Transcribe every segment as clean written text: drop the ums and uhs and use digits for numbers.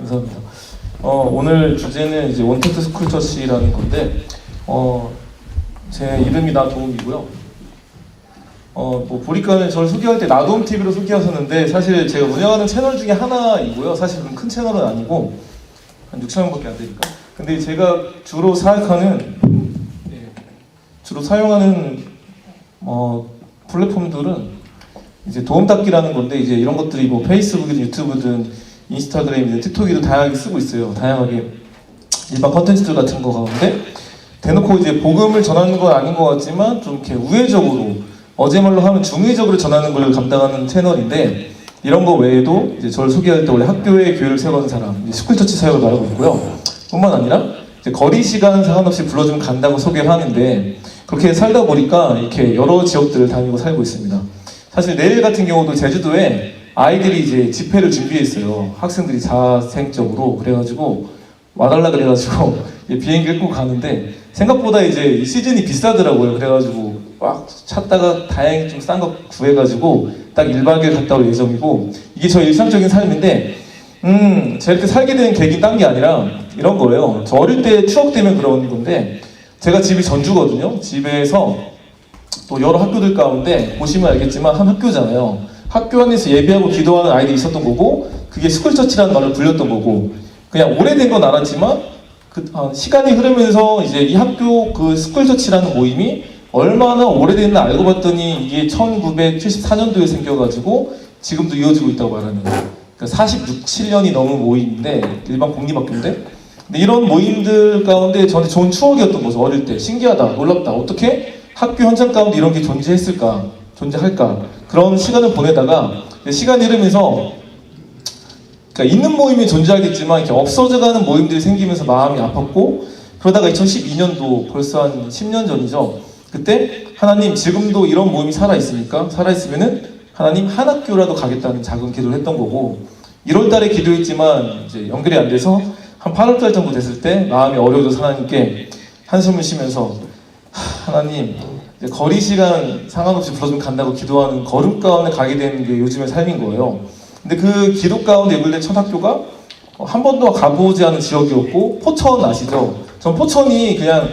감사합니다. 오늘 주제는 이제 원택트 스쿨 처치라는 건데, 제 이름이 나도움이고요. 뭐 보니까는 저를 소개할 때 나도움 TV로 소개하셨는데, 사실 제가 운영하는 채널 중에 하나이고요. 사실 그럼 큰 채널은 아니고 한 6,000명밖에 안 되니까. 근데 제가 주로 사용하는 플랫폼들은 이제 도움닫기라는 건데, 이제 이런 것들이 뭐 페이스북이든 유튜브든 인스타그램이든 틱톡이든 다양하게 쓰고 있어요. 다양하게 일반 컨텐츠들 같은 거 가운데 대놓고 이제 복음을 전하는 건 아닌 것 같지만 좀 이렇게 우회적으로, 어제 말로 하면 중의적으로 전하는 걸 감당하는 채널인데, 이런 거 외에도 이제 저를 소개할 때 원래 학교에 교회를 세우는 사람, 스쿨처치 사역을 말하고 있고요. 뿐만 아니라 이제 거리 시간 상관없이 불러주면 간다고 소개를 하는데, 그렇게 살다 보니까 이렇게 여러 지역들을 다니고 살고 있습니다. 사실 내일 같은 경우도 제주도에 아이들이 이제 집회를 준비했어요. 학생들이 자생적으로. 그래가지고 와달라 그래가지고 비행기를 끌고 가는데, 생각보다 이제 이 시즌이 비싸더라고요. 그래가지고 막 찾다가 다행히 좀 싼 거 구해가지고 딱 1박 2일 갔다 올 예정이고, 이게 저의 일상적인 삶인데, 제가 이렇게 살게 된 계기 딴 게 아니라 이런 거예요. 저 어릴 때 추억 때문에 그런 건데, 제가 집이 전주거든요. 집에서 또 여러 학교들 가운데 보시면 알겠지만 한 학교잖아요. 학교 안에서 예배하고 기도하는 아이들이 있었던 거고, 그게 스쿨처치라는 말로 불렸던 거고, 그냥 오래된 건 알았지만 시간이 흐르면서 이제 이 학교 그 스쿨처치라는 모임이 얼마나 오래됐나 알고 봤더니 이게 1974년도에 생겨가지고 지금도 이어지고 있다고 말하는 거예요. 그러니까 46, 7년이 넘은 모임인데, 일반 공립학교인데, 근데 이런 모임들 가운데 저한테 좋은 추억이었던 거죠. 어릴 때 신기하다, 놀랍다, 어떻게 학교 현장 가운데 이런 게 존재했을까, 존재할까, 그런 시간을 보내다가 시간이 흐르면서, 그러니까 있는 모임이 존재하겠지만 이렇게 없어져가는 모임들이 생기면서 마음이 아팠고, 그러다가 2012년도 벌써 한 10년 전이죠. 그때 하나님, 지금도 이런 모임이 살아있습니까? 살아있으면은 하나님 한 학교라도 가겠다는 작은 기도를 했던 거고, 1월 달에 기도했지만 이제 연결이 안 돼서 한 8월 달 정도 됐을 때 마음이 어려워져서 하나님께 한숨을 쉬면서, 하나님, 거리 시간 상관없이 불러주면 간다고 기도하는 걸음 가운데 가게 되는 게 요즘의 삶인 거예요. 근데 그 기도 가운데 이끌린 첫 학교가 한 번도 가보지 않은 지역이었고, 포천 아시죠? 전 포천이 그냥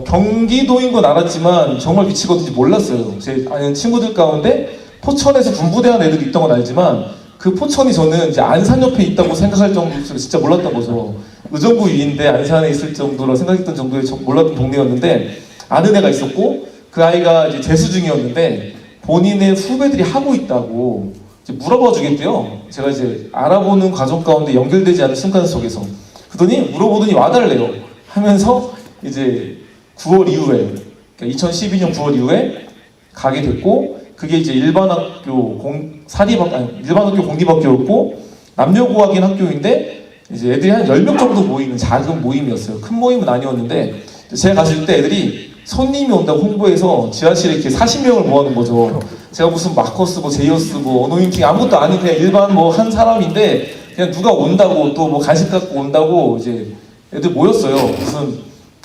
경기도인 건 알았지만 정말 위치가 어딘지 몰랐어요. 제 아는 친구들 가운데 포천에서 군부대한 애들이 있던 건 알지만, 그 포천이 저는 이제 안산 옆에 있다고 생각할 정도로 진짜 몰랐던 거죠. 의정부 위인데 안산에 있을 정도로 생각했던 정도의 몰랐던 동네였는데, 아는 애가 있었고, 그 아이가 이제 재수 중이었는데 본인의 후배들이 하고 있다고 이제 물어봐 주겠대요. 제가 이제 알아보는 과정 가운데 연결되지 않은 순간 속에서 그러더니 물어보더니 와달래요 하면서, 이제 9월 이후에, 그러니까 2012년 9월 이후에 가게 됐고, 그게 이제 일반 학교 공립학교였고, 남녀고학인 학교인데 이제 애들이 한 10명 정도 모이는 작은 모임이었어요. 큰 모임은 아니었는데, 제가 갔을 때 애들이 손님이 온다고 홍보해서 지하실에 이렇게 40명을 모아놓은 거죠. 제가 무슨 마커스, 뭐 제이어스, 뭐 어노인팅 아무것도 아닌 그냥 일반 뭐 한 사람인데, 그냥 누가 온다고, 또 뭐 간식 갖고 온다고 이제 애들 모였어요. 무슨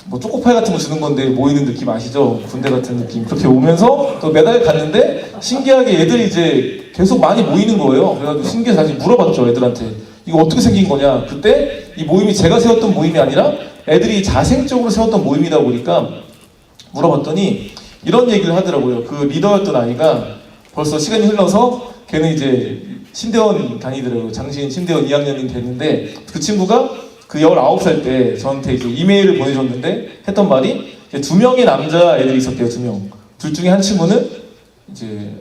뭐 초코파이 같은 거 주는 건데 모이는 느낌 아시죠? 군대 같은 느낌. 그렇게 오면서 또 매달 갔는데, 신기하게 애들이 이제 계속 많이 모이는 거예요. 그래가지고 신기해서 다시 물어봤죠, 애들한테. 이거 어떻게 생긴 거냐. 그때 이 모임이 제가 세웠던 모임이 아니라 애들이 자생적으로 세웠던 모임이다 보니까 물어봤더니 이런 얘기를 하더라고요. 그 리더였던 아이가 벌써 시간이 흘러서 걔는 이제 신대원 다니더라고요. 장신 신대원 2학년이 됐는데, 그 친구가 그 19살 때 저한테 이제 이메일을 보내줬는데 했던 말이, 2명의 남자 애들이 있었대요. 2명. 둘 중에 한 친구는 이제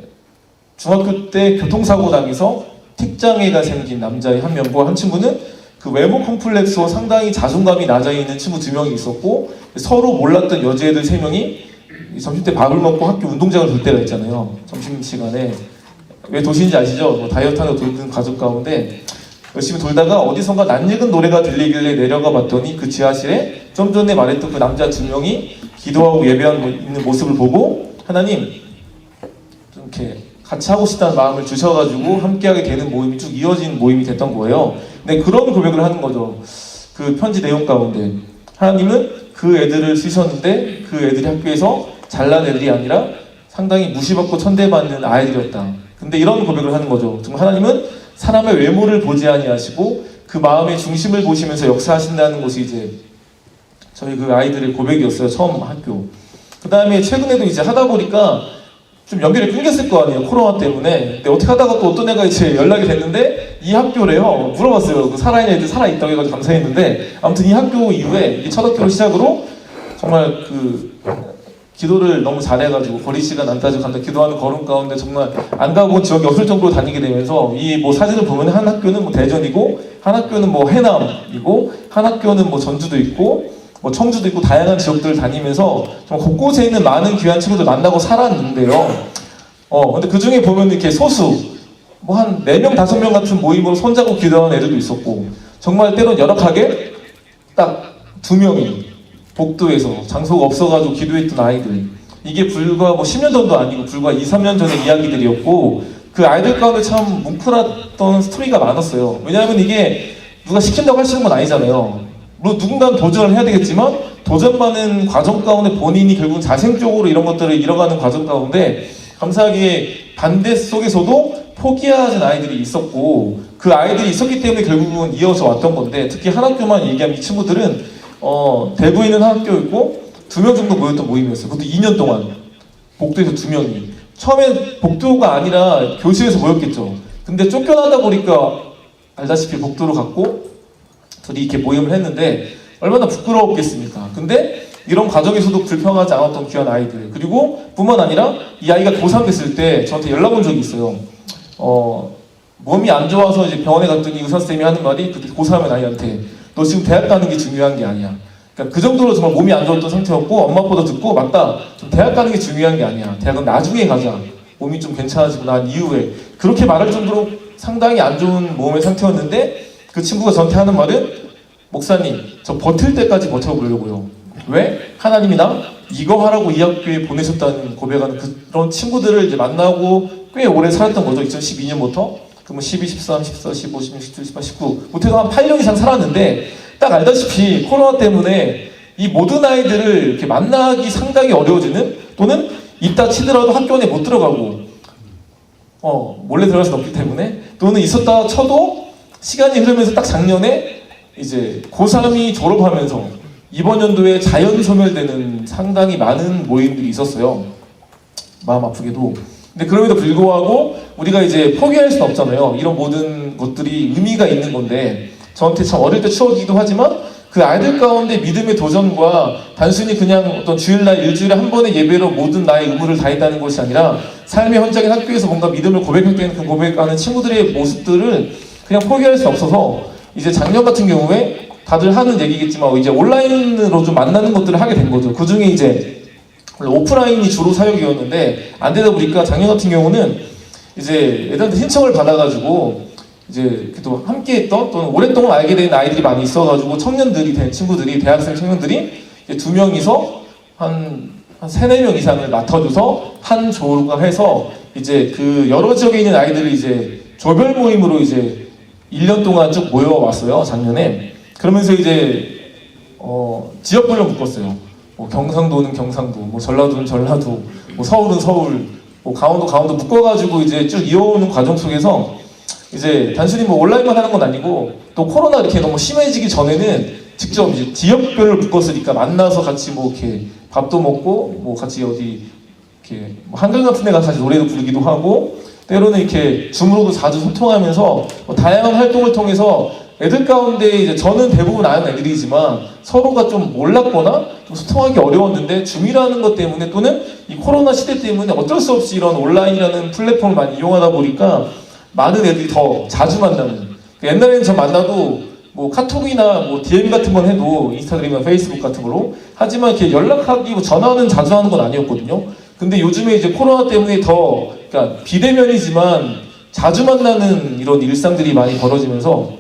중학교 때 교통사고 당해서 틱장애가 생긴 남자의 한 명과, 한 친구는 그 외모 콤플렉스로 상당히 자존감이 낮아 있는 친구 2명이 있었고, 서로 몰랐던 여자애들 3명이 점심때 밥을 먹고 학교 운동장을 돌 때가 있잖아요. 점심시간에. 왜 도시인지 아시죠? 뭐 다이어트하는 돌던 가족 가운데 열심히 돌다가 어디선가 낯익은 노래가 들리길래 내려가 봤더니, 그 지하실에 좀 전에 말했던 그 남자 2명이 기도하고 예배하고 있는 모습을 보고, 하나님, 좀 이렇게 같이 하고 싶다는 마음을 주셔가지고 함께하게 되는 모임이 쭉 이어진 모임이 됐던 거예요. 근데 그런 고백을 하는 거죠. 그 편지 내용 가운데 하나님은 그 애들을 쓰셨는데, 그 애들이 학교에서 잘난 애들이 아니라 상당히 무시받고 천대받는 아이들이었다. 근데 이런 고백을 하는 거죠. 정말 하나님은 사람의 외모를 보지 아니하시고 그 마음의 중심을 보시면서 역사하신다는 것이 이제 저희 그 아이들의 고백이었어요. 처음 학교. 그 다음에 최근에도 이제 하다 보니까 좀 연결이 끊겼을 거 아니에요. 코로나 때문에. 근데 어떻게 하다가 또 어떤 애가 이제 연락이 됐는데 이 학교래요. 물어봤어요. 그 살아있는 애들 살아있다고 해가지고 감사했는데 아무튼 이 학교 이후에 이 첫 학교를 시작으로 정말 그 기도를 너무 잘해가지고 거리 시간 안 따지고 간다 기도하는 걸음 가운데 정말 안 가본 지역이 없을 정도로 다니게 되면서 이 뭐 사진을 보면 한 학교는 뭐 대전이고 한 학교는 뭐 해남이고 한 학교는 뭐 전주도 있고 뭐 청주도 있고 다양한 지역들을 다니면서 정말 곳곳에 있는 많은 귀한 친구들 만나고 살았는데요. 근데 그 중에 보면 이렇게 소수 뭐 한 4명, 5명 같은 모임으로 손잡고 기도하는 애들도 있었고 정말 때론 열악하게 딱 2명이 복도에서 장소가 없어가지고 기도했던 아이들 이게 불과 뭐 10년 전도 아니고 불과 2, 3년 전의 이야기들이었고 그 아이들 가운데 참 뭉클했던 스토리가 많았어요. 왜냐하면 이게 누가 시킨다고 할 수 있는 건 아니잖아요. 물론 누군가는 도전을 해야 되겠지만 도전받는 과정 가운데 본인이 결국 자생적으로 이런 것들을 이뤄가는 과정 가운데 감사하게 반대 속에서도 포기하는 아이들이 있었고 그 아이들이 있었기 때문에 결국은 이어져 왔던 건데 특히 한 학교만 얘기하면 이 친구들은 대구에 있는 한 학교였고 2명 정도 모였던 모임이었어요. 그것도 2년 동안 복도에서 2명이 처음엔 복도가 아니라 교실에서 모였겠죠. 근데 쫓겨나다 보니까 알다시피 복도로 갔고 둘이 이렇게 모임을 했는데 얼마나 부끄러웠겠습니까. 근데 이런 과정에서도 불평하지 않았던 귀한 아이들 그리고 뿐만 아니라 이 아이가 고3 됐을 때 저한테 연락 온 적이 있어요. 몸이 안 좋아서 이제 병원에 갔더니 의사쌤이 하는 말이 그때 고3의 아이한테 너 지금 대학 가는 게 중요한 게 아니야. 그러니까 그 정도로 정말 몸이 안 좋았던 상태였고 엄마 아빠도 듣고 맞다. 좀 대학 가는 게 중요한 게 아니야. 대학은 나중에 가자. 몸이 좀 괜찮아지고 난 이후에 그렇게 말할 정도로 상당히 안 좋은 몸의 상태였는데 그 친구가 저한테 하는 말은 목사님 저 버틸 때까지 버텨보려고요. 왜? 하나님이 나 이거 하라고 이 학교에 보내셨다는 고백하는 그런 친구들을 이제 만나고 꽤 오래 살았던 거죠. 2012년부터 그러면 12, 13, 14, 15, 16, 17, 18, 19 못해도 한 8년 이상 살았는데 딱 알다시피 코로나 때문에 이 모든 아이들을 이렇게 만나기 상당히 어려워지는 또는 있다 치더라도 학교 안에 못 들어가고 몰래 들어갈 수 없기 때문에 또는 있었다 쳐도 시간이 흐르면서 딱 작년에 이제 고3이 졸업하면서 이번 연도에 자연 소멸되는 상당히 많은 모임들이 있었어요. 마음 아프게도. 근데 그럼에도 불구하고 우리가 이제 포기할 수는 없잖아요. 이런 모든 것들이 의미가 있는 건데 저한테 참 어릴 때 추억이기도 하지만 그 아이들 가운데 믿음의 도전과 단순히 그냥 어떤 주일날 일주일에 한 번의 예배로 모든 나의 의무를 다했다는 것이 아니라 삶의 현장인 학교에서 뭔가 믿음을 고백할 때는 그 고백하는 친구들의 모습들을 그냥 포기할 수 없어서 이제 작년 같은 경우에 다들 하는 얘기겠지만 이제 온라인으로 좀 만나는 것들을 하게 된 거죠. 그 중에 이제 오프라인이 주로 사역이었는데 안 되다 보니까 작년 같은 경우는 이제 애들한테 신청을 받아가지고 이제 또 함께했던 또는 오랫동안 알게 된 아이들이 많이 있어가지고 청년들이 된 친구들이 대학생 청년들이 이제 2명이서 한 3, 4명 이상을 맡아줘서 한 조가 해서 이제 그 여러 지역에 있는 아이들을 이제 조별 모임으로 이제 1년 동안 쭉 모여왔어요. 작년에. 그러면서 이제 지역별로 묶었어요. 뭐 경상도는 경상도, 뭐 전라도는 전라도, 뭐 서울은 서울, 뭐 강원도 묶어가지고 이제 쭉 이어오는 과정 속에서 이제 단순히 뭐 온라인만 하는 건 아니고 또 코로나 이렇게 너무 심해지기 전에는 직접 이제 지역별로 묶었으니까 만나서 같이 뭐 이렇게 밥도 먹고 뭐 같이 어디 이렇게 뭐 한강 같은 데 가서 같이 노래도 부르기도 하고 때로는 이렇게 줌으로도 자주 소통하면서 뭐 다양한 활동을 통해서 애들 가운데 이제 저는 대부분 아는 애들이지만 서로가 좀 몰랐거나 좀 소통하기 어려웠는데 줌이라는 것 때문에 또는 이 코로나 시대 때문에 어쩔 수 없이 이런 온라인이라는 플랫폼을 많이 이용하다 보니까 많은 애들이 더 자주 만나는. 옛날에는 저 만나도 뭐 카톡이나 뭐 DM 같은 건 해도 인스타그램이나 페이스북 같은 걸로 하지만 이렇게 연락하기 뭐 전화는 자주 하는 건 아니었거든요. 근데 요즘에 이제 코로나 때문에 더 그러니까 비대면이지만 자주 만나는 이런 일상들이 많이 벌어지면서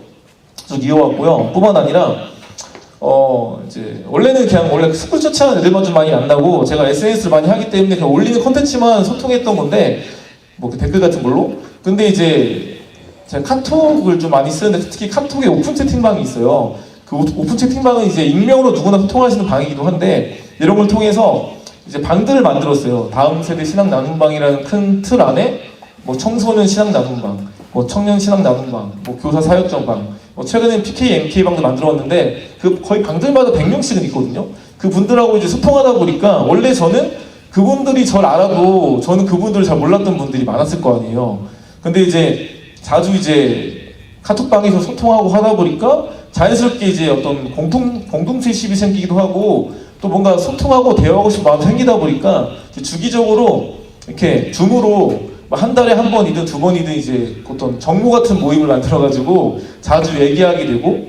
쭉 이어왔고요. 뿐만 아니라 이제 원래는 그냥 원래 스쿨 처치하는 애들만 좀 많이 만나고 제가 SNS를 많이 하기 때문에 그냥 올리는 콘텐츠만 소통했던 건데 뭐 그 댓글 같은 걸로. 근데 이제 제가 카톡을 좀 많이 쓰는데 특히 카톡에 오픈 채팅방이 있어요. 그 오픈 채팅방은 이제 익명으로 누구나 소통할 수 있는 방이기도 한데 이런 걸 통해서 이제 방들을 만들었어요. 다음 세대 신앙 나눔방이라는 큰 틀 안에 뭐 청소년 신앙 나눔방, 뭐 청년 신앙 나눔방, 뭐 교사 사역전방, 뭐 최근에 PK, MK방도 만들었는데 그 거의 방들마다 100명씩은 있거든요. 그 분들하고 이제 소통하다 보니까 원래 저는 그분들이 절 알아도 저는 그분들을 잘 몰랐던 분들이 많았을 거 아니에요. 근데 이제 자주 이제 카톡방에서 소통하고 하다 보니까 자연스럽게 이제 어떤 공동체심이 생기기도 하고 또 뭔가 소통하고 대화하고 싶은 마음이 생기다 보니까 주기적으로 이렇게 줌으로 한 달에 한 번이든 두 번이든 이제 어떤 정모 같은 모임을 만들어가지고 자주 얘기하게 되고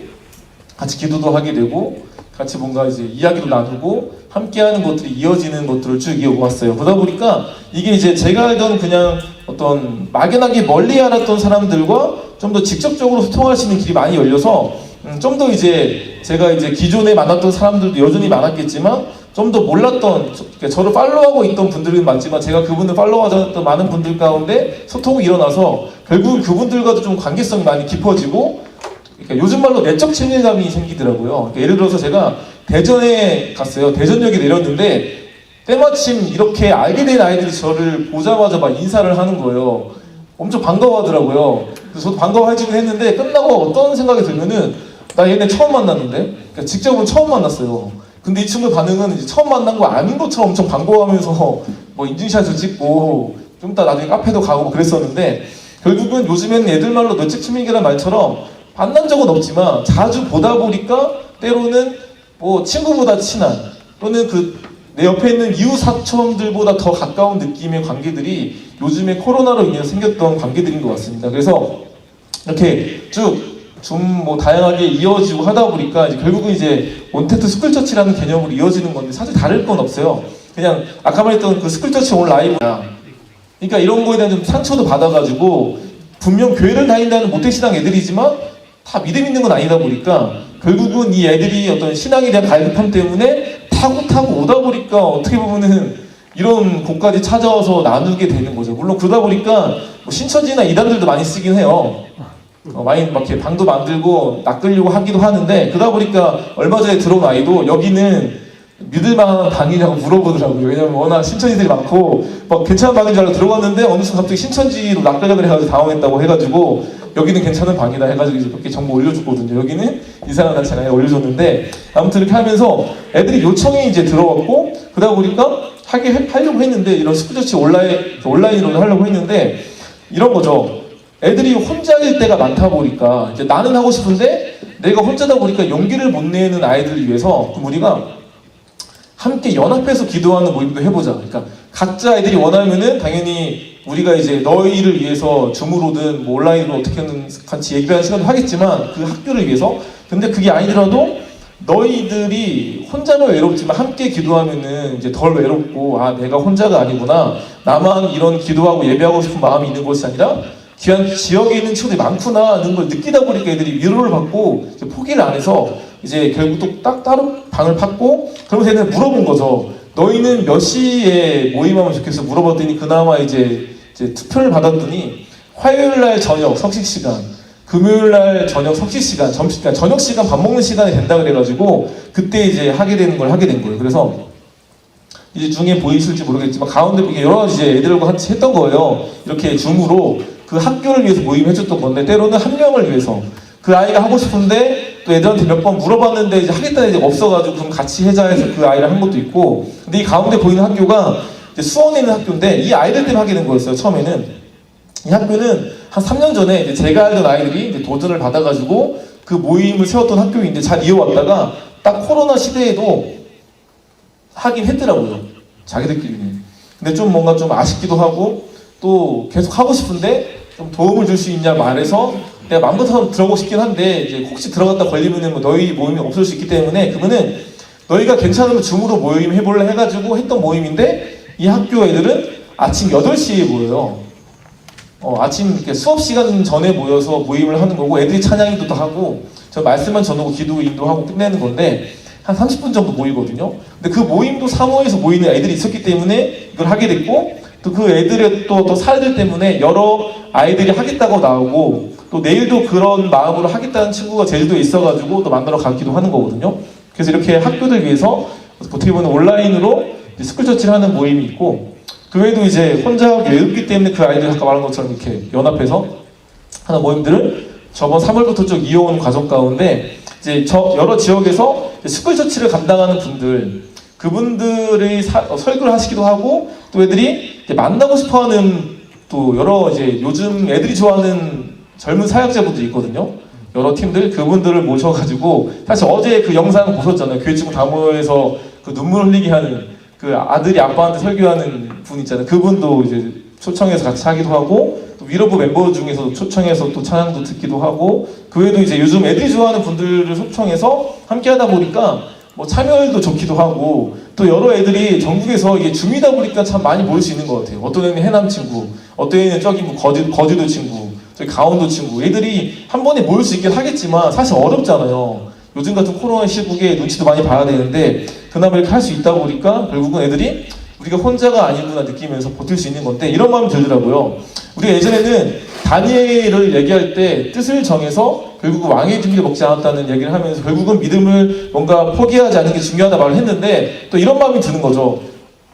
같이 기도도 하게 되고 같이 뭔가 이제 이야기도 나누고 함께하는 것들이 이어지는 것들을 쭉 이어왔어요. 그러다 보니까 이게 이제 제가 알던 그냥 어떤 막연하게 멀리 알았던 사람들과 좀 더 직접적으로 소통할 수 있는 길이 많이 열려서 좀 더 이제 제가 이제 기존에 만났던 사람들도 여전히 많았겠지만 좀 더 몰랐던 저를 팔로우하고 있던 분들은 맞지만 제가 그분을 팔로우하던 많은 분들 가운데 소통이 일어나서 결국은 그분들과도 좀 관계성이 많이 깊어지고 그러니까 요즘 말로 내적 친밀감이 생기더라고요. 그러니까 예를 들어서 제가 대전에 갔어요. 대전역에 내렸는데 때마침 이렇게 알게 된 아이들이 저를 보자마자 막 인사를 하는 거예요. 엄청 반가워하더라고요. 그래서 저도 반가워해주긴 했는데 끝나고 어떤 생각이 들면은 나 얘네 처음 만났는데 그러니까 직접은 처음 만났어요. 근데 이 친구의 반응은 이제 처음 만난 거 아닌 것처럼 엄청 반가워하면서 뭐 인증샷을 찍고 좀 이따 나중에 카페도 가고 그랬었는데 결국은 요즘에는 애들 말로 내적 친밀이라는 말처럼 만난 적은 없지만 자주 보다 보니까 때로는 뭐 친구보다 친한 또는 그 내 옆에 있는 이웃 사촌들보다 더 가까운 느낌의 관계들이 요즘에 코로나로 인해서 생겼던 관계들인 것 같습니다. 그래서 이렇게 쭉 좀 뭐 다양하게 이어지고 하다 보니까 이제 결국은 이제 온택트 스쿨처치라는 개념으로 이어지는 건데 사실 다를 건 없어요. 그냥 아까 말했던 그 스쿨처치 온 라이브야. 그러니까 이런 거에 대한 좀 상처도 받아가지고 분명 교회를 다닌다는 모태신앙 애들이지만 다 믿음 있는 건 아니다 보니까 결국은 이 애들이 어떤 신앙에 대한 갈급함 때문에 타고 오다 보니까 어떻게 보면은 이런 곳까지 찾아와서 나누게 되는 거죠. 물론 그러다 보니까 뭐 신천지나 이단들도 많이 쓰긴 해요. 많이 막 이렇게 방도 만들고 낚으려고 하기도 하는데 그러다 보니까 얼마 전에 들어온 아이도 여기는 믿을만한 방이냐고 물어보더라고요. 왜냐면 워낙 신천지들이 많고 막 괜찮은 방인 줄 알고 들어갔는데 어느 순간 갑자기 신천지로 낚으려고 해가지고 당황했다고 해가지고 여기는 괜찮은 방이다 해가지고 이제 몇 개 정보 올려줬거든요. 여기는 이상한 단체가 올려줬는데 아무튼 이렇게 하면서 애들이 요청이 이제 들어왔고 그러다 보니까 하려고 했는데 이런 스쿨처치 온라인으로 하려고 했는데 이런 거죠. 애들이 혼자일 때가 많다 보니까 이제 나는 하고 싶은데 내가 혼자다 보니까 용기를 못 내는 아이들을 위해서 그럼 우리가 함께 연합해서 기도하는 모임도 해보자. 그러니까 각자 애들이 원하면은 당연히 우리가 이제 너희를 위해서 줌으로든 뭐 온라인으로 어떻게든 같이 얘기하는 시간도 하겠지만 그 학교를 위해서 근데 그게 아니더라도 너희들이 혼자면 외롭지만 함께 기도하면은 이제 덜 외롭고 아 내가 혼자가 아니구나 나만 이런 기도하고 예배하고 싶은 마음이 있는 것이 아니라 귀한 지역에 있는 친구들이 많구나 하는 걸 느끼다 보니까 애들이 위로를 받고 이제 포기를 안 해서 이제 결국 또 딱 따로 방을 팠고 그러면서 애들은 물어본 거죠. 너희는 몇 시에 모임하면 좋겠어 물어봤더니 그나마 이제 투표를 받았더니 화요일날 저녁 석식시간 금요일날 저녁 석식시간 그러니까 저녁 시간 밥 먹는 시간이 된다 그래가지고 그때 이제 하게 되는 걸 하게 된 거예요. 그래서 이제 중에 보이실지 모르겠지만 가운데 여러 가지 이제 애들과 같이 했던 거예요. 이렇게 줌으로 그 학교를 위해서 모임해줬던 건데 때로는 한 명을 위해서 그 아이가 하고 싶은데 또 애들한테 몇 번 물어봤는데 이제 하겠다는 애가 없어가지고 그럼 같이 해자 해서 그 아이를 한 것도 있고 근데 이 가운데 보이는 학교가 이제 수원에 있는 학교인데 이 아이들 때문에 하게 된 거였어요. 처음에는 이 학교는 한 3년 전에 이제 제가 알던 아이들이 이제 도전을 받아가지고 그 모임을 세웠던 학교인데 잘 이어왔다가 딱 코로나 시대에도 하긴 했더라고요. 자기들끼리는. 근데 좀 뭔가 좀 아쉽기도 하고 또 계속 하고 싶은데 좀 도움을 줄 수 있냐 말해서 내가 마음껏 들어가고 싶긴 한데 이제 혹시 들어갔다 걸리면은 뭐 너희 모임이 없을 수 있기 때문에 그러면은 너희가 괜찮으면 줌으로 모임 해볼래 해가지고 했던 모임인데 이 학교 애들은 아침 8시에 모여요. 아침 이렇게 수업 시간 전에 모여서 모임을 하는 거고 애들이 찬양인도도 하고 저 말씀만 전하고 기도 인도하고 끝내는 건데 한 30분 정도 모이거든요. 근데 그 모임도 사모에서 모이는 애들이 있었기 때문에 이걸 하게 됐고 또 그 애들의 또 사례들 때문에 여러 아이들이 하겠다고 나오고 또 내일도 그런 마음으로 하겠다는 친구가 제주도에 있어가지고 또 만나러 가기도 하는 거거든요. 그래서 이렇게 학교들 위해서 어떻게 보면 온라인으로 스쿨처치를 하는 모임이 있고 그 외에도 이제 혼자 외롭기 때문에 그 아이들 아까 말한 것처럼 이렇게 연합해서 하는 모임들을 저번 3월부터 쭉 이어온 과정 가운데 이제 여러 지역에서 스쿨 처치를 감당하는 분들, 그분들이 설교를 하시기도 하고 또 애들이 만나고 싶어하는 또 여러 이제 요즘 애들이 좋아하는 젊은 사역자분들이 있거든요. 여러 팀들 그분들을 모셔가지고 사실 어제 그 영상 보셨잖아요. 교회 친구 다 모여서 그 눈물 흘리게 하는 그 아들이 아빠한테 설교하는 분 있잖아요. 그분도 이제 초청해서 같이 하기도 하고 또 위로부 멤버 중에서 초청해서 또 찬양도 듣기도 하고 그 외에도 이제 요즘 애들이 좋아하는 분들을 초청해서 함께 하다 보니까 뭐 참여율도 좋기도 하고 또 여러 애들이 전국에서 이게 줌이다 보니까 참 많이 모일 수 있는 것 같아요. 어떤 애는 해남 친구, 어떤 애는 저기 뭐 거제도 친구, 저기 강원도 친구, 애들이 한 번에 모일 수 있긴 하겠지만 사실 어렵잖아요. 요즘 같은 코로나 시국에 눈치도 많이 봐야 되는데 그나마 이렇게 할 수 있다 보니까 결국은 애들이 우리가 혼자가 아니구나 느끼면서 버틸 수 있는 건데 이런 마음이 들더라고요. 우리가 예전에는 다니엘을 얘기할 때 뜻을 정해서 결국은 왕의 준비를 먹지 않았다는 얘기를 하면서 결국은 믿음을 뭔가 포기하지 않는 게 중요하다 말을 했는데 또 이런 마음이 드는 거죠.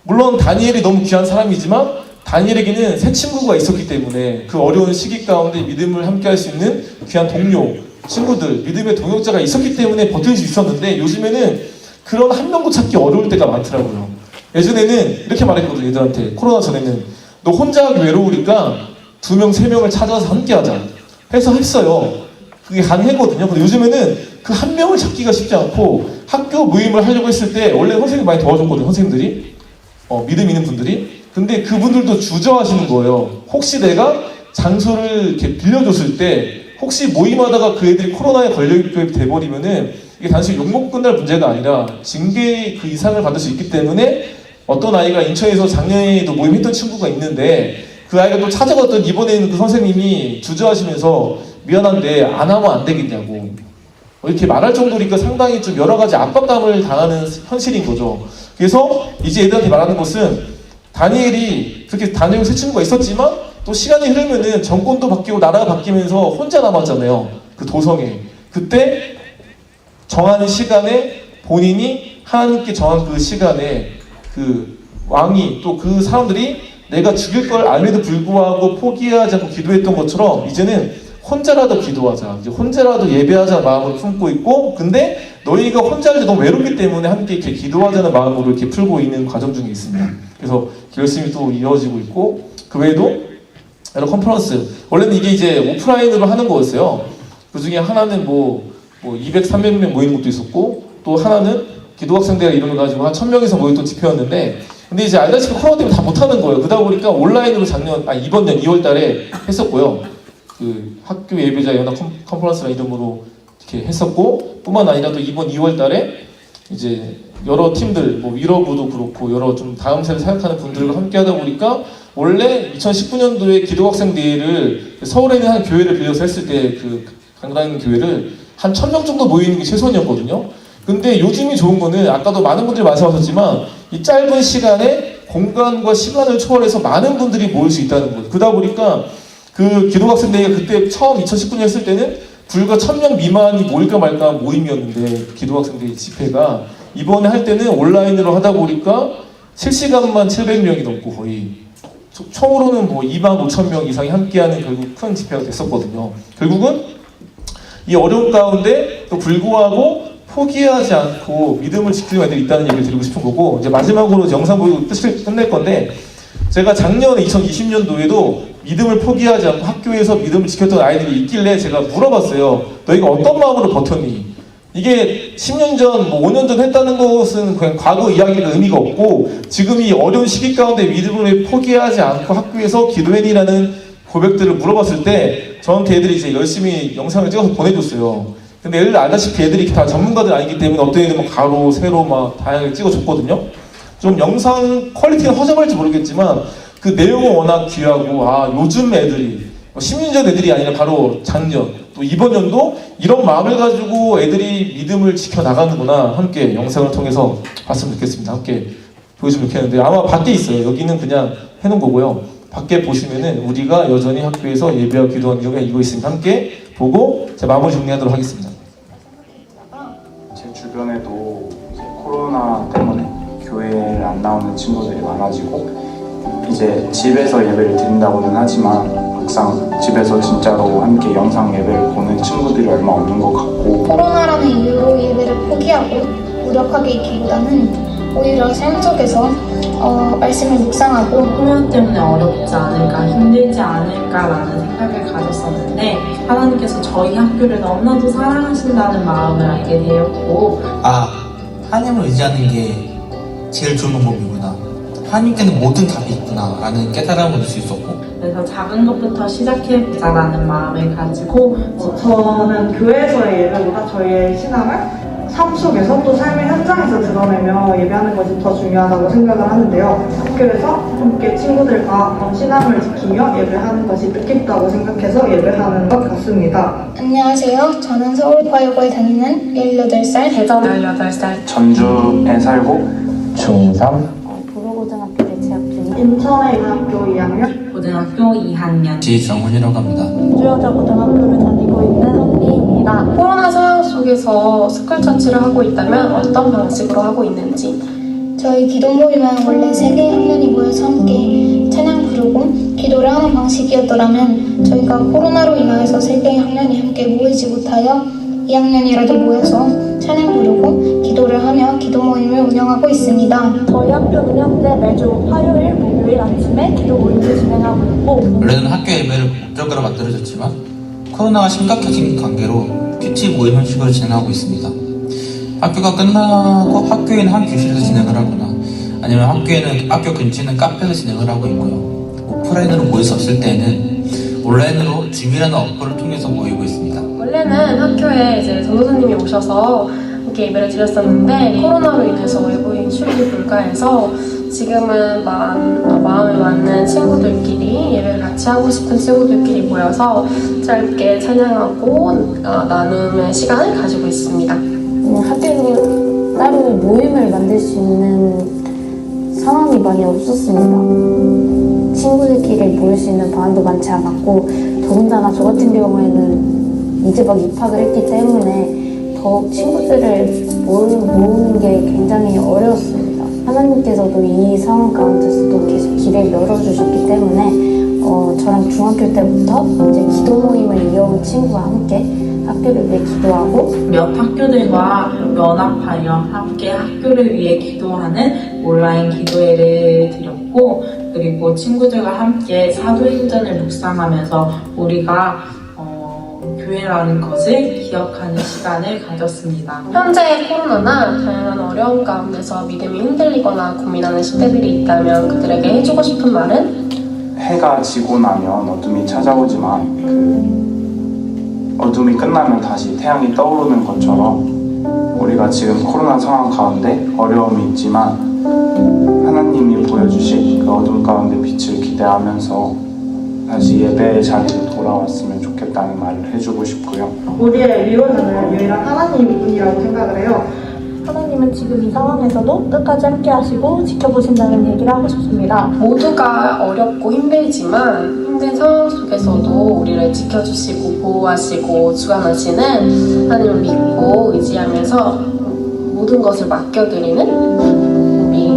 물론 다니엘이 너무 귀한 사람이지만 다니엘에게는 새 친구가 있었기 때문에 그 어려운 시기 가운데 믿음을 함께 할 수 있는 귀한 동료, 친구들, 믿음의 동역자가 있었기 때문에 버틸 수 있었는데 요즘에는 그런 한 명도 찾기 어려울 때가 많더라고요. 예전에는 이렇게 말했거든요. 얘들한테 코로나 전에는 너 혼자 하기 외로우니까 2명, 3명을 찾아서 함께 하자 해서 했어요. 그게 가능했거든요. 근데 요즘에는 그 한 명을 찾기가 쉽지 않고 학교 모임을 하려고 했을 때 원래 선생님이 많이 도와줬거든요. 선생님들이 믿음 있는 분들이. 근데 그분들도 주저하시는 거예요. 혹시 내가 장소를 이렇게 빌려줬을 때 혹시 모임하다가 그 애들이 코로나에 걸려있게 돼버리면은 이게 단순히 욕먹고 끝날 문제가 아니라 징계 그 이상을 받을 수 있기 때문에 어떤 아이가 인천에서 작년에도 모임했던 친구가 있는데 그 아이가 또 찾아갔던 이번에는 그 선생님이 주저하시면서 미안한데 안 하면 안 되겠냐고 이렇게 말할 정도니까 상당히 좀 여러 가지 압박감을 당하는 현실인 거죠. 그래서 이제 애들한테 말하는 것은 다니엘이 그렇게 다니엘 새 친구가 있었지만 또 시간이 흐르면은 정권도 바뀌고 나라가 바뀌면서 혼자 남았잖아요. 그 도성에. 그때 정하는 시간에 본인이 하나님께 정한 그 시간에 그 왕이 또 그 사람들이 내가 죽일 걸 알매도 불구하고 포기하지 않고 기도했던 것처럼 이제는 혼자라도 기도하자. 이제 혼자라도 예배하자는 마음을 품고 있고 근데 너희가 혼자 할 때 너무 외롭기 때문에 함께 이렇게 기도하자는 마음으로 이렇게 풀고 있는 과정 중에 있습니다. 그래서 열심히 또 이어지고 있고 그 외에도 여러 컨퍼런스 원래는 이게 이제 오프라인으로 하는 거였어요. 그 중에 하나는 뭐 200, 300명 모이는 것도 있었고 또 하나는 기도학생대가 이름을 가지고 한 1000명에서 모였던 집회였는데 근데 이제 알다시피 코로나 때문에 다 못하는 거예요. 그러다 보니까 온라인으로 이번 년 2월 달에 했었고요. 그 학교 예배자 연합 컨퍼런스라는 이름으로 이렇게 했었고 뿐만 아니라 또 이번 2월 달에 이제 여러 팀들 뭐 위로부도 그렇고 여러 좀 다음 세대 생각하는 분들과 함께 하다 보니까 원래 2019년도에 기도학생 대회를 서울에 있는 한 교회를 빌려서 했을 때 그 강단 교회를 한 1000명 정도 모이는 게 최선이었거든요. 근데 요즘이 좋은 거는 아까도 많은 분들이 말씀하셨지만 이 짧은 시간에 공간과 시간을 초월해서 많은 분들이 모일 수 있다는 거예요. 그러다 보니까 그 기도학생 대회가 그때 처음 2019년 했을 때는 불과 1000명 미만이 모일까 말까 모임이었는데 기도학생 대회 집회가 이번에 할 때는 온라인으로 하다 보니까 실시간만 700명이 넘고 거의 총으로는 뭐 25,000명 이상이 함께하는 결국 큰 집회가 됐었거든요. 결국은 이 어려운 가운데 또 불구하고 포기하지 않고 믿음을 지키는 애들이 있다는 얘기를 드리고 싶은 거고 이제 마지막으로 영상 보고 끝낼 건데 제가 작년에 2020년도에도 믿음을 포기하지 않고 학교에서 믿음을 지켰던 아이들이 있길래 제가 물어봤어요. 너희가 어떤 마음으로 버텼니? 이게 10년 전, 뭐 5년 전 했다는 것은 그냥 과거 이야기가 의미가 없고 지금 이 어려운 시기 가운데 믿음을 포기하지 않고 학교에서 기도했니라는 고백들을 물어봤을 때 저한테 애들이 이제 열심히 영상을 찍어서 보내줬어요. 근데 애들 알다시피 애들이 다 전문가들 아니기 때문에 어떤 애들은 뭐 가로, 세로 막 다양하게 찍어줬거든요. 좀 영상 퀄리티는 허접할지 모르겠지만 그 내용은 워낙 귀하고 요즘 애들이 10년 전 애들이 아니라 바로 작년 또 이번 연도 이런 마음을 가지고 애들이 믿음을 지켜나가는구나 함께 영상을 통해서 봤으면 좋겠습니다. 함께 보여주면 좋겠는데 아마 밖에 있어요. 여기는 그냥 해놓은 거고요. 밖에 보시면은 우리가 여전히 학교에서 예배하고 기도하는 이유가 이거 있으니까 함께 보고 제가 마무리 정리하도록 하겠습니다. 제 주변에도 이제 코로나 때문에 교회를 안 나오는 친구들이 많아지고 이제 집에서 예배를 드린다고는 하지만 막상 집에서 진짜로 함께 영상 예배를 보는 친구들이 얼마 없는 것 같고 코로나라는 이유로 예배를 포기하고 무력하게 있기보다는 오히려 삶 속에서 말씀을 묵상하고 코로나 때문에 어렵지 않을까, 힘들지 않을까라는 생각을 가졌었는데 하나님께서 저희 학교를 너무나도 사랑하신다는 마음을 알게 되었고 하나님을 의지하는 게 제일 좋은 방법이구나. 하나님께는 모든 답이 있구나 라는 깨달음을 얻을 수 있었고 그래서 작은 것부터 시작해보자라는 마음을 가지고 저는 교회에서의 예배보다 저희의 신앙을 삶 속에서 또 삶의 현장에서 드러내며 예배하는 것이 더 중요하다고 생각을 하는데요. 학교에서 함께 친구들과 신앙을 지키며 예배하는 것이 뜻깊다고 생각해서 예배하는 것 같습니다. 안녕하세요. 저는 서울과요고에 다니는 18살 대전 18살 전주에 살고 중3 도로고등학교에 재학 중인 인천의 고등학교 2학년 고등학교 2학년 지정훈이라고 합니다. 주여자고등학교를 다니고 있는 선미입니다. 코로나 상황 속에서 스쿨처치를 하고 있다면 어떤 방식으로 하고 있는지, 저희 기도 모임은 원래 3개의 학년이 모여서 함께 찬양 부르고 기도를 하는 방식이었더라면 저희가 코로나로 인하여서 3개의 학년이 함께 모이지 못하여 2학년이라도 모여서 찬양 부르고 기도를 하며 기도 모임을 운영하고 있습니다. 저희 학교는 현재 매주 화요일, 목요일 아침에 기도 모임을 진행하고 있고 원래는 학교 예배를 목적으로 만들어졌지만 코로나가 심각해진 관계로 PT 모임 형식으로 진행하고 있습니다. 학교가 끝나고 학교에는 한 교실에서 진행을 하거나 아니면 학교 근처에는 카페에서 진행을 하고 있고요. 오프라인으로 모일 수 없을 때는 온라인으로 줌이라는 어플을 통해서 모이고 있습니다. 원래는 학교에 이제 전도사님이 오셔서 함께 예배를 드렸었는데 코로나로 인해서 외부인 출입이 불가해서 지금은 마음에 맞는 친구들끼리 예배를 같이 하고 싶은 친구들끼리 모여서 짧게 찬양하고 나눔의 시간을 가지고 있습니다. 학교에서 따로 모임을 만들 수 있는 상황이 많이 없었습니다. 친구들끼리 모일 수 있는 방안도 많지 않았고 더군다나 저 같은 경우에는 이제 막 입학을 했기 때문에 더욱 친구들을 모으는 게 굉장히 어려웠습니다. 하나님께서도 이 상황 가운데서도 계속 길을 열어주셨기 때문에 저랑 중학교 때부터 이제 기도 모임을 이어온 친구와 함께 학교를 위해 기도하고 몇 학교들과 연합하여 함께 학교를 위해 기도하는 온라인 기도회를 드렸고 그리고 친구들과 함께 사도행전을 묵상하면서 우리가 교회라는 것을 기억하는 시간을 가졌습니다. 현재 코로나나 다양한 어려움 가운데서 믿음이 흔들리거나 고민하는 10대들이 있다면 그들에게 해주고 싶은 말은? 해가 지고 나면 어둠이 찾아오지만 그 어둠이 끝나면 다시 태양이 떠오르는 것처럼 우리가 지금 코로나 상황 가운데 어려움이 있지만 하나님이 보여주신 그 어둠 가운데 빛을 기대하면서 다시 예배의 자리로 돌아왔으면 좋겠다는 말을 해주고 싶고요. 우리의 위로자는 유일한 하나님뿐이라고 생각을 해요. 하나님은 지금 이 상황에서도 끝까지 함께 하시고 지켜보신다는 얘기를 하고 싶습니다. 모두가 어렵고 힘들지만 힘든 상황 속에서도 우리를 지켜주시고 보호하시고 주관하시는 하나님을 믿고 의지하면서 모든 것을 맡겨드리는 우리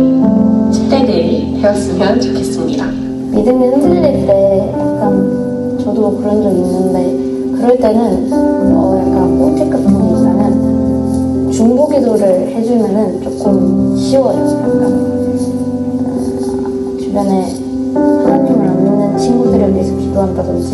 10대들이 되었으면 좋겠습니다. 믿음이 흔들릴 때 약간 저도 그런 적 있는데 그럴 때는 약간 꿀팁 같은 게 있다면 중보 기도를 해주면은 조금 쉬워요. 약간 주변에 하나님을 안 믿는 친구들을 위해서 기도한다든지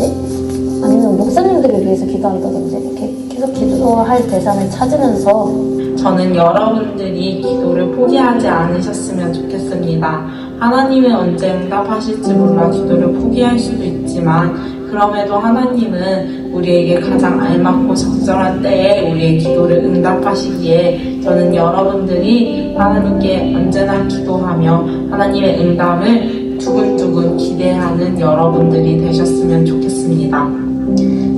아니면 목사님들을 위해서 기도한다든지 이렇게 계속 기도할 대상을 찾으면서 저는 여러분들이 기도를 포기하지 않으셨으면 좋겠습니다. 하나님은 언제 응답하실지 몰라 기도를 포기할 수도 있지만 그럼에도 하나님은 우리에게 가장 알맞고 적절한 때에 우리의 기도를 응답하시기에 저는 여러분들이 하나님께 언제나 기도하며 하나님의 응답을 두근두근 기대하는 여러분들이 되셨으면 좋겠습니다.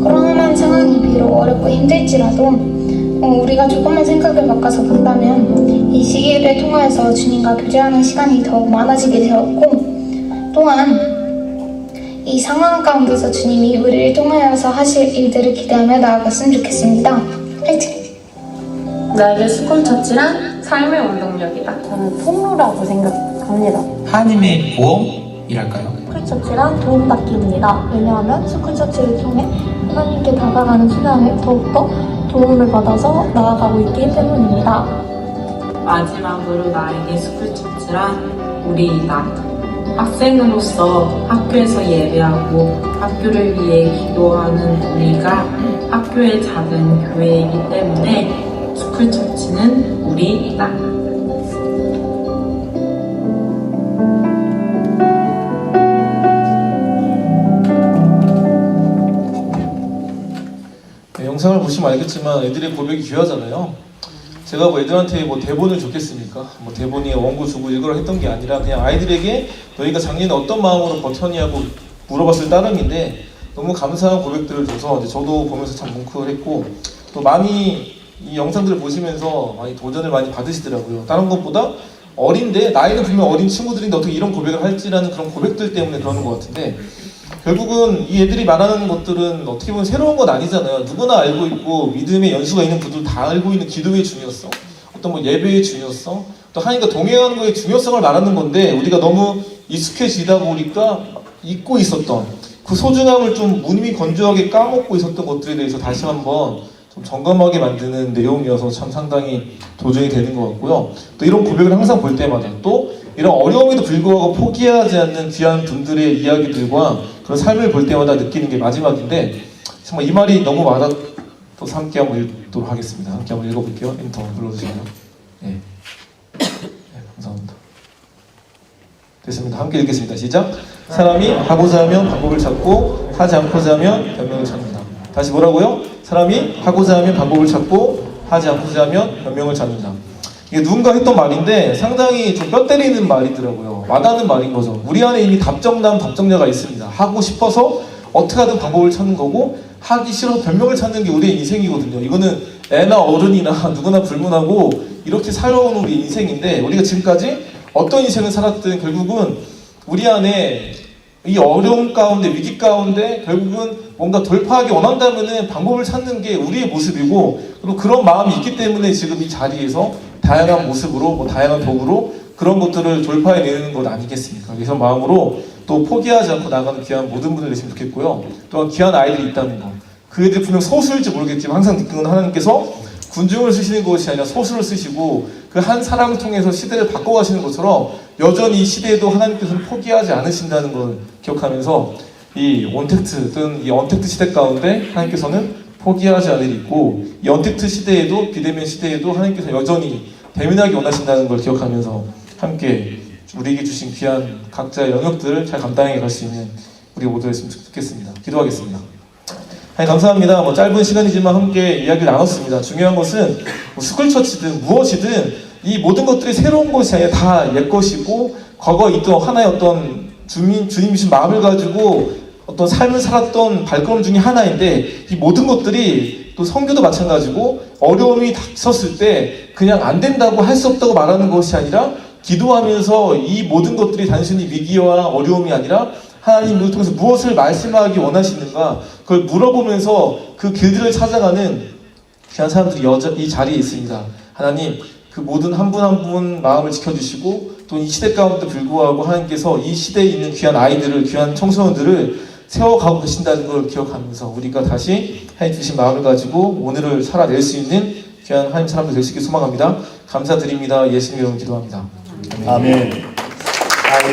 코로나라는 상황이 비록 어렵고 힘들지라도 우리가 조금만 생각을 바꿔서 본다면 이 시기를 통하여서 주님과 교제하는 시간이 더욱 많아지게 되었고 또한 이 상황 가운데서 주님이 우리를 통하여서 하실 일들을 기대하며 나아갔으면 좋겠습니다. 화이팅! 나에게 스쿨처치란 삶의 운동력이다. 저는 통로라고 생각합니다. 하나님의 보험이랄까요? 스쿨처치란 도움닫기입니다. 왜냐하면 스쿨처치를 통해 하나님께 다가가는 신앙에 더욱더 도움을 받아서 나아가고 있기 때문입니다. 마지막으로 나에게 스쿨처치란 우리이다. 학생으로서 학교에서 예배하고 학교를 위해 기도하는 우리가 학교의 작은 교회이기 때문에 스쿨처치는 우리이다. 네, 영상을 보시면 알겠지만 애들의 고백이 귀하잖아요. 제가 뭐 애들한테 뭐 대본을 줬겠습니까? 뭐 대본이 원고 주고 읽으라 했던 게 아니라 그냥 아이들에게 너희가 작년에 어떤 마음으로 버텼냐고 물어봤을 따름인데 너무 감사한 고백들을 줘서 이제 저도 보면서 참 뭉클했고 또 많이 이 영상들을 보시면서 많이 도전을 많이 받으시더라고요. 다른 것보다 어린데 나이는 분명 어린 친구들인데 어떻게 이런 고백을 할지라는 그런 고백들 때문에 그러는 것 같은데 결국은 이 애들이 말하는 것들은 어떻게 보면 새로운 건 아니잖아요. 누구나 알고 있고 믿음의 연수가 있는 분들 다 알고 있는 기도의 중요성, 어떤 뭐 예배의 중요성, 또 하나님과 동행하는 것의 중요성을 말하는 건데 우리가 너무 익숙해지다 보니까 잊고 있었던 그 소중함을 좀 무님이 건조하게 까먹고 있었던 것들에 대해서 다시 한번 좀 점검하게 만드는 내용이어서 참 상당히 도전이 되는 것 같고요. 또 이런 고백을 항상 볼 때마다 또 이런 어려움에도 불구하고 포기하지 않는 귀한 분들의 이야기들과 그런 삶을 볼 때마다 느끼는 게 마지막인데 정말 이 말이 너무 와닿아서 함께 한번 읽도록 하겠습니다. 함께 한번 읽어볼게요. 엔터 눌러주세요. 네. 네, 감사합니다. 됐습니다. 함께 읽겠습니다. 시작. 사람이 하고자 하면 방법을 찾고 하지 않고자 하면 변명을 찾는다. 다시 뭐라고요? 사람이 하고자 하면 방법을 찾고 하지 않고자 하면 변명을 찾는다. 이게 누군가 했던 말인데 상당히 좀 뼈 때리는 말이더라고요. 와닿는 말인 거죠. 우리 안에 이미 답정남 답정녀가 있습니다. 하고 싶어서 어떻게 하든 방법을 찾는 거고 하기 싫어서 변명을 찾는 게 우리의 인생이거든요. 이거는 애나 어른이나 누구나 불문하고 이렇게 살아온 우리 인생인데 우리가 지금까지 어떤 인생을 살았든 결국은 우리 안에 이 어려움 가운데 위기 가운데 결국은 뭔가 돌파하기 원한다면은 방법을 찾는 게 우리의 모습이고 그리고 그런 마음이 있기 때문에 지금 이 자리에서 다양한 모습으로 뭐 다양한 도구로 그런 것들을 돌파해내는 것 아니겠습니까? 그래서 마음으로 또 포기하지 않고 나가는 귀한 모든 분들 되시면 좋겠고요. 또한 귀한 아이들이 있다는 거. 그 애들이 분명 소수일지 모르겠지만 항상 느끼는 건 하나님께서 군중을 쓰시는 것이 아니라 소수를 쓰시고 그 한 사람을 통해서 시대를 바꿔가시는 것처럼 여전히 이 시대에도 하나님께서는 포기하지 않으신다는 걸 기억하면서 이 온택트 또는 이 언택트 시대 가운데 하나님께서는 포기하지 않을 있고 이 언택트 시대에도 비대면 시대에도 하나님께서 여전히 대면하기 원하신다는 걸 기억하면서 함께 우리에게 주신 귀한 각자의 영역들을 잘 감당해 갈 수 있는 우리 모두 했으면 좋겠습니다. 기도하겠습니다. 하나님 감사합니다. 뭐 짧은 시간이지만 함께 이야기를 나눴습니다. 중요한 것은 뭐 스쿨처치든 무엇이든 이 모든 것들이 새로운 것이 아니라 다 옛 것이고 과거에 있던 하나의 어떤 주님 주신 마음을 가지고 어떤 삶을 살았던 발걸음 중에 하나인데 이 모든 것들이 또 성교도 마찬가지고 어려움이 닥쳤을 때 그냥 안 된다고 할 수 없다고 말하는 것이 아니라 기도하면서 이 모든 것들이 단순히 위기와 어려움이 아니라 하나님을 통해서 무엇을 말씀하기 원하시는가 그걸 물어보면서 그 길들을 찾아가는 귀한 사람들이 이 자리에 있습니다. 하나님 그 모든 한 분 한 분 마음을 지켜주시고 또 이 시대 가운데 불구하고 하나님께서 이 시대에 있는 귀한 아이들을 귀한 청소년들을 세워가고 계신다는 걸 기억하면서 우리가 다시 하나님 주신 마음을 가지고 오늘을 살아낼 수 있는 귀한 하나님 사람들 될 수 있게 소망합니다. 감사드립니다. 예수님 이름으로 기도합니다. 아멘.